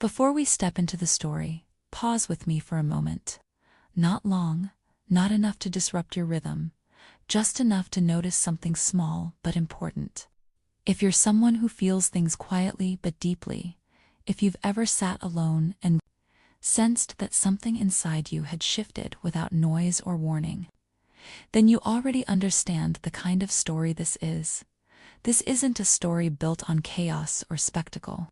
Before we step into the story, pause with me for a moment. Not long, not enough to disrupt your rhythm, just enough to notice something small but important. If you're someone who feels things quietly but deeply, if you've ever sat alone and sensed that something inside you had shifted without noise or warning, then you already understand the kind of story this is. This isn't a story built on chaos or spectacle.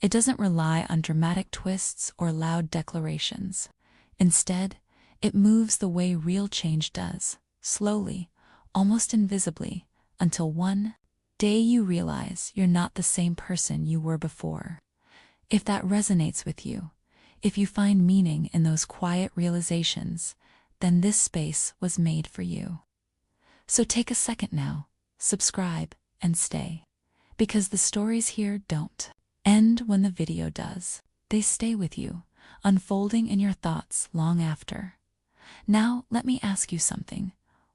It doesn't rely on dramatic twists or loud declarations. Instead, it moves the way real change does, slowly, almost invisibly, until one day you realize you're not the same person you were before. If that resonates with you, if you find meaning in those quiet realizations, then this space was made for you. So take a second now, subscribe, and stay. Because the stories here don't end when the video does. They stay with you, unfolding in your thoughts long after. Now, let me ask you something.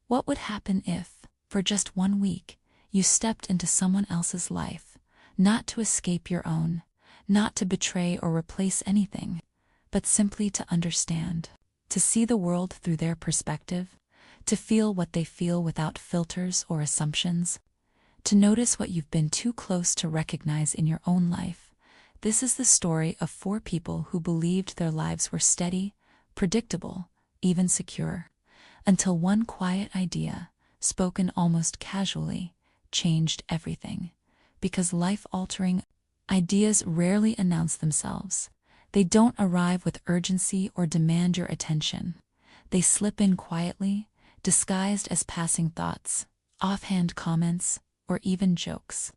What would happen if, for just 1 week, you stepped into someone else's life, not to escape your own, not to betray or replace anything, but simply to understand, to see the world through their perspective, to feel what they feel without filters or assumptions, to notice what you've been too close to recognize in your own life? This is the story of 4 people who believed their lives were steady, predictable, even secure, until one quiet idea, spoken almost casually, changed everything. Because life-altering ideas rarely announce themselves. They don't arrive with urgency or demand your attention. They slip in quietly, disguised as passing thoughts, offhand comments, or even jokes.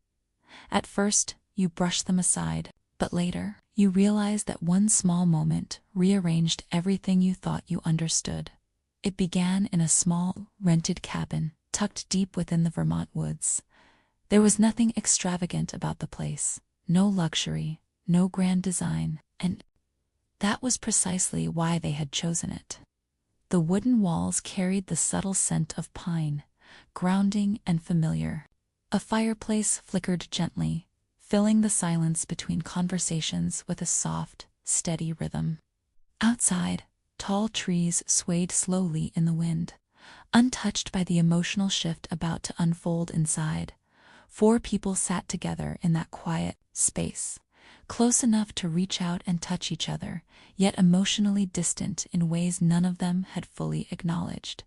At first, you brush them aside, but later, you realize that one small moment rearranged everything you thought you understood. It began in a small, rented cabin, tucked deep within the Vermont woods. There was nothing extravagant about the place, no luxury, no grand design, and that was precisely why they had chosen it. The wooden walls carried the subtle scent of pine, grounding and familiar. A fireplace flickered gently, filling the silence between conversations with a soft, steady rhythm. Outside, tall trees swayed slowly in the wind, untouched by the emotional shift about to unfold inside. 4 people sat together in that quiet space, close enough to reach out and touch each other, yet emotionally distant in ways none of them had fully acknowledged.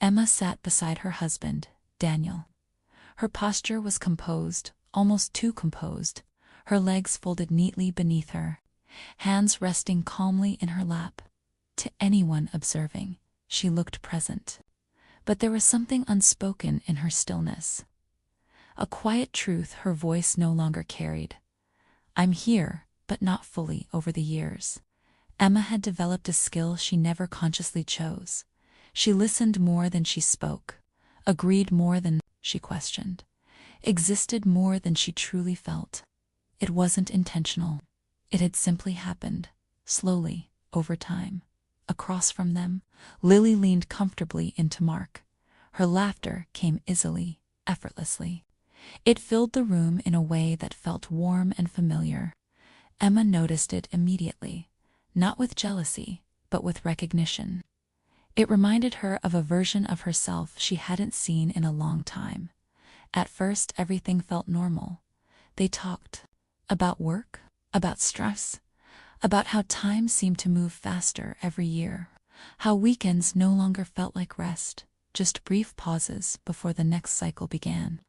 Emma sat beside her husband, Daniel. Her posture was composed, almost too composed, her legs folded neatly beneath her, hands resting calmly in her lap. To anyone observing, she looked present. But there was something unspoken in her stillness. A quiet truth her voice no longer carried. I'm here, but not fully. Over the years, Emma had developed a skill she never consciously chose. She listened more than she spoke, agreed more than she questioned, existed more than she truly felt. It wasn't intentional. It had simply happened, slowly, over time. Across from them, Lily leaned comfortably into Mark. Her laughter came easily, effortlessly. It filled the room in a way that felt warm and familiar. Emma noticed it immediately, not with jealousy, but with recognition. It reminded her of a version of herself she hadn't seen in a long time. At first, everything felt normal. They talked about work, about stress, about how time seemed to move faster every year, how weekends no longer felt like rest, just brief pauses before the next cycle began.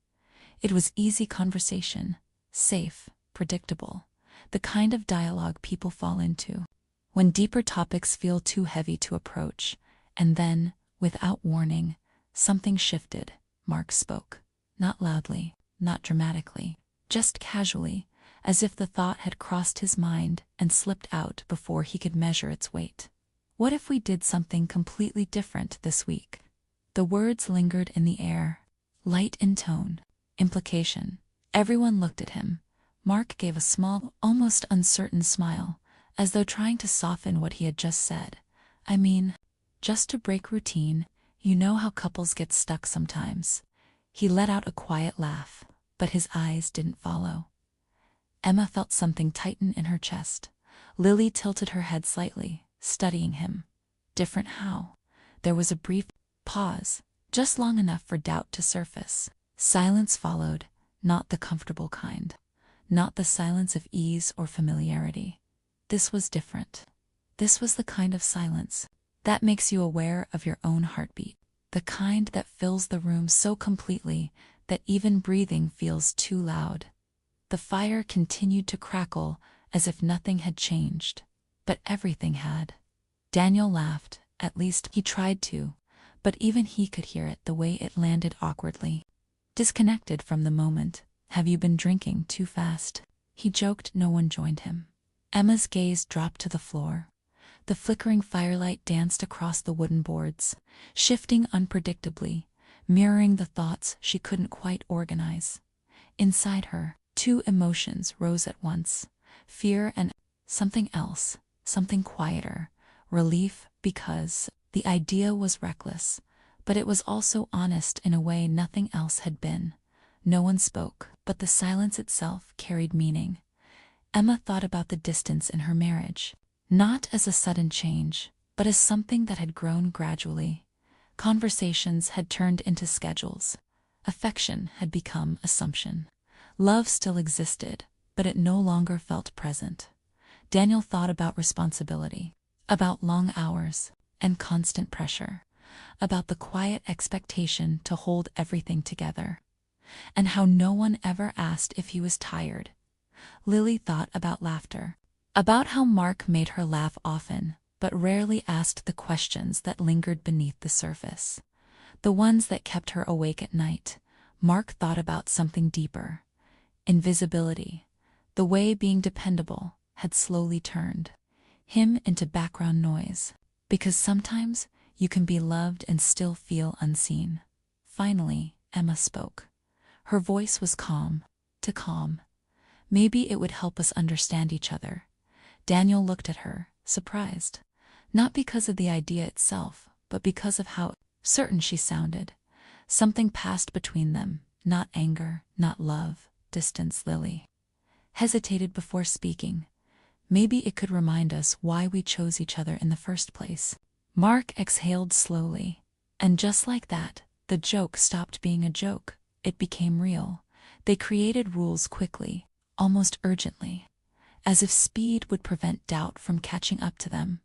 It was easy conversation, safe, predictable, the kind of dialogue people fall into when deeper topics feel too heavy to approach. And then, without warning, something shifted. Mark spoke, not loudly, not dramatically, just casually, as if the thought had crossed his mind and slipped out before he could measure its weight. What if we did something completely different this week? The words lingered in the air, light in tone, implication. Everyone looked at him. Mark gave a small, almost uncertain smile, as though trying to soften what he had just said. I mean, just to break routine, you know how couples get stuck sometimes. He let out a quiet laugh, but his eyes didn't follow. Emma felt something tighten in her chest. Lily tilted her head slightly, studying him. Different how? There was a brief pause, just long enough for doubt to surface. Silence followed, not the comfortable kind. Not the silence of ease or familiarity. This was different. This was the kind of silence that makes you aware of your own heartbeat. The kind that fills the room so completely that even breathing feels too loud. The fire continued to crackle as if nothing had changed, but everything had. Daniel laughed, at least he tried to, but even he could hear it the way it landed awkwardly. Disconnected from the moment. Have you been drinking too fast? He joked. No one joined him. Emma's gaze dropped to the floor. The flickering firelight danced across the wooden boards, shifting unpredictably, mirroring the thoughts she couldn't quite organize. Inside her, two emotions rose at once: fear and something else, something quieter. Relief, because the idea was reckless, but it was also honest in a way nothing else had been. No one spoke, but the silence itself carried meaning. Emma thought about the distance in her marriage, not as a sudden change, but as something that had grown gradually. Conversations had turned into schedules. Affection had become assumption. Love still existed, but it no longer felt present. Daniel thought about responsibility, about long hours and constant pressure, about the quiet expectation to hold everything together, and how no one ever asked if he was tired. Lily thought about laughter, about how Mark made her laugh often, but rarely asked the questions that lingered beneath the surface, the ones that kept her awake at night. Mark thought about something deeper: invisibility, the way being dependable had slowly turned him into background noise, because sometimes you can be loved and still feel unseen. Finally, Emma spoke. Her voice was calm, too calm. Maybe it would help us understand each other. Daniel looked at her, surprised, not because of the idea itself, but because of how certain she sounded. Something passed between them, not anger, not love, distance. Lily hesitated before speaking. Maybe it could remind us why we chose each other in the first place. Mark exhaled slowly, and just like that, the joke stopped being a joke. It became real. They created rules quickly, almost urgently, as if speed would prevent doubt from catching up to them.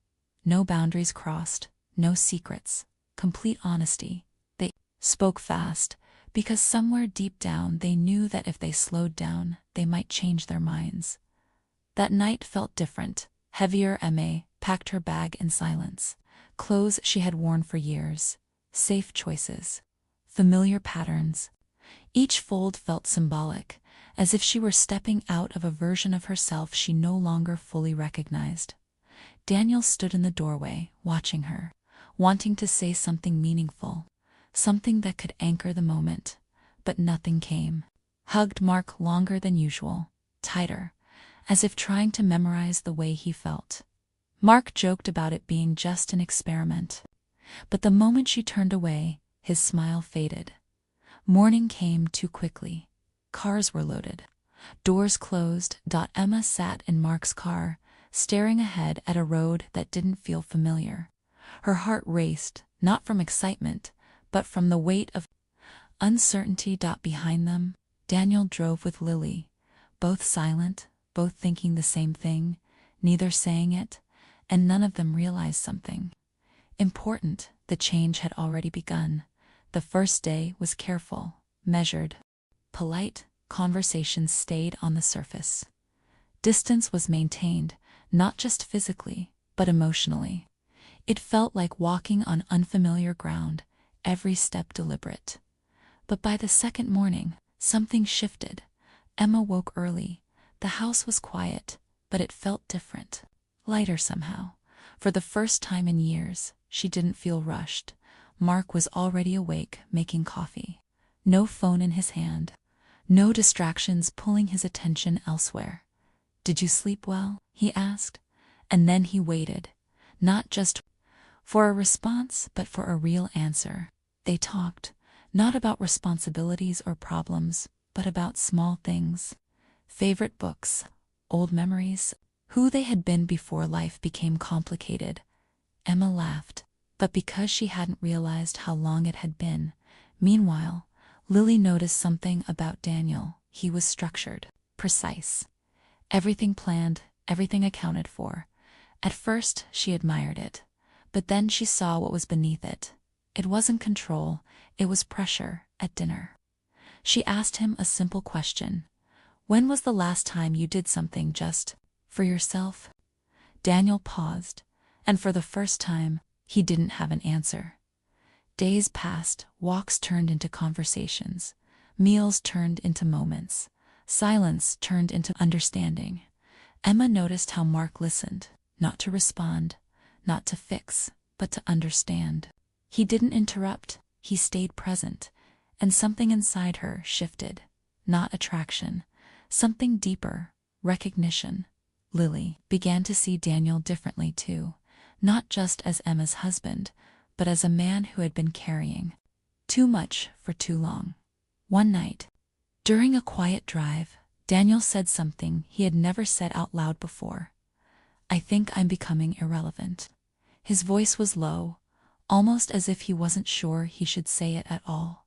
No boundaries crossed, no secrets, complete honesty. They spoke fast, because somewhere deep down they knew that if they slowed down, they might change their minds. That night felt different, heavier. Emma packed her bag in silence. Clothes she had worn for years, safe choices, familiar patterns. Each fold felt symbolic, as if she were stepping out of a version of herself she no longer fully recognized. Daniel stood in the doorway, watching her, wanting to say something meaningful, something that could anchor the moment, but nothing came. Hugged Mark longer than usual, tighter, as if trying to memorize the way he felt. Mark joked about it being just an experiment, but the moment she turned away, his smile faded. Morning came too quickly. Cars were loaded, doors closed. Emma sat in Mark's car, staring ahead at a road that didn't feel familiar. Her heart raced, not from excitement, but from the weight of uncertainty. Behind them, Daniel drove with Lily, both silent, both thinking the same thing, neither saying it, and none of them realized something important. The change had already begun. The first day was careful, measured, polite. Conversations stayed on the surface. Distance was maintained, not just physically, but emotionally. It felt like walking on unfamiliar ground, every step deliberate. But by the second morning, something shifted. Emma woke early. The house was quiet, but it felt different, lighter somehow. For the first time in years, she didn't feel rushed. Mark was already awake, making coffee. No phone in his hand. No distractions pulling his attention elsewhere. "Did you sleep well?" he asked. And then he waited, not just for a response, but for a real answer. They talked, not about responsibilities or problems, but about small things. favorite books, old memories, who they had been before life became complicated. Emma laughed, but because she hadn't realized how long it had been. Meanwhile, Lily noticed something about Daniel. He was structured, precise. Everything planned, everything accounted for. At first, she admired it. But then she saw what was beneath it. It wasn't control, it was pressure. At dinner, she asked him a simple question. When was the last time you did something just for yourself? Daniel paused, and for the first time, he didn't have an answer. Days passed, walks turned into conversations, meals turned into moments, silence turned into understanding. Emma noticed how Mark listened, not to respond, not to fix, but to understand. He didn't interrupt, he stayed present, and something inside her shifted. Not attraction, something deeper, recognition. Lily began to see Daniel differently too, not just as Emma's husband, but as a man who had been carrying too much for too long. One night, during a quiet drive, Daniel said something he had never said out loud before. "I think I'm becoming irrelevant." His voice was low, almost as if he wasn't sure he should say it at all.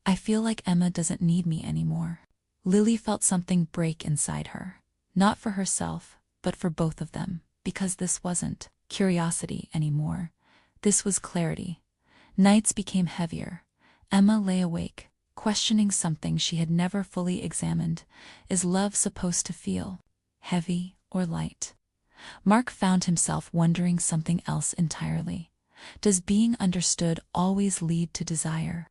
"I feel like Emma doesn't need me anymore." Lily felt something break inside her, not for herself, but for both of them, because this wasn't curiosity anymore. This was clarity. Nights became heavier. Emma lay awake, questioning something she had never fully examined. Is love supposed to feel heavy or light? Mark found himself wondering something else entirely. Does being understood always lead to desire?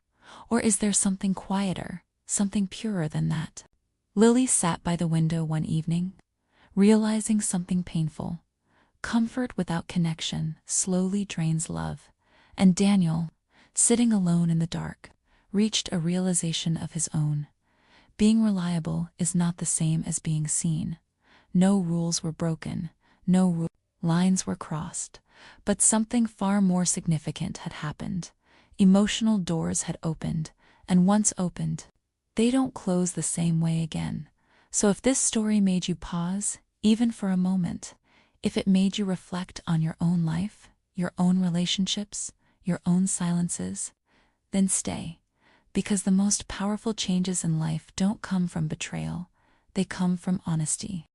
Or is there something quieter, something purer than that? Lily sat by the window one evening, realizing something painful. Comfort without connection slowly drains love. And Daniel, sitting alone in the dark, reached a realization of his own. Being reliable is not the same as being seen. No rules were broken, no lines were crossed, but something far more significant had happened. Emotional doors had opened, and once opened, they don't close the same way again. So if this story made you pause, even for a moment, if it made you reflect on your own life, your own relationships, your own silences, then stay, because the most powerful changes in life don't come from betrayal, they come from honesty.